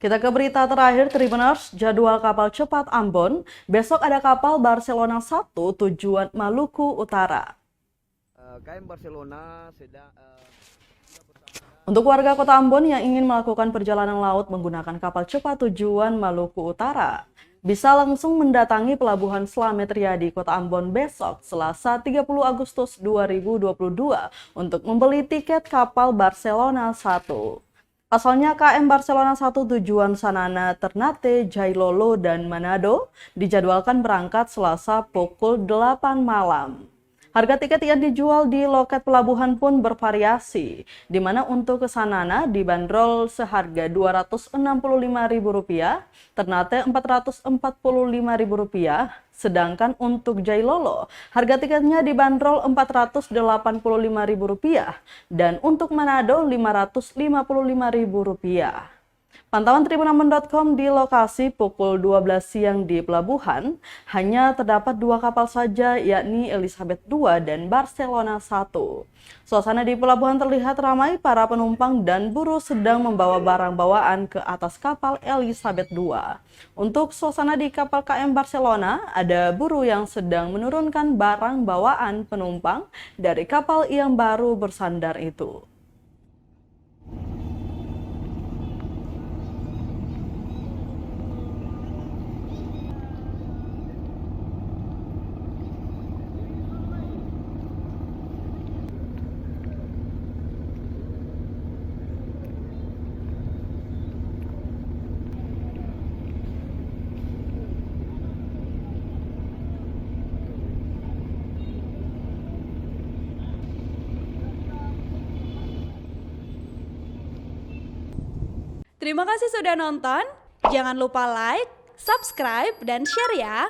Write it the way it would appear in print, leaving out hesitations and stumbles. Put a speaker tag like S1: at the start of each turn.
S1: Kita ke berita terakhir, Tribuners, jadwal kapal cepat Ambon. Besok ada kapal Barcelona 1 tujuan Maluku Utara.
S2: KM Barcelona sedang
S1: Untuk warga kota Ambon yang ingin melakukan perjalanan laut menggunakan kapal cepat tujuan Maluku Utara, bisa langsung mendatangi Pelabuhan Slamet Riyadi, Kota Ambon besok, Selasa 30 Agustus 2022 untuk membeli tiket kapal Barcelona 1. Pasalnya KM Barcelona 1 tujuan Sanana, Ternate, Jailolo, dan Manado dijadwalkan berangkat Selasa pukul 8 malam. Harga tiket yang dijual di loket pelabuhan pun bervariasi, di mana untuk ke Sanana dibanderol seharga Rp265.000, Ternate Rp445.000, sedangkan untuk Jailolo harga tiketnya dibanderol Rp485.000 dan untuk Manado Rp555.000. Pantauan tribunambon.com di lokasi pukul 12 siang di pelabuhan, hanya terdapat 2 kapal saja, yakni Elizabeth II dan Barcelona 1. Suasana di pelabuhan terlihat ramai, para penumpang dan buruh sedang membawa barang bawaan ke atas kapal Elizabeth II. Untuk suasana di kapal KM Barcelona, ada buruh yang sedang menurunkan barang bawaan penumpang dari kapal yang baru bersandar itu.
S3: Terima kasih sudah nonton. Jangan lupa like, subscribe, dan share ya.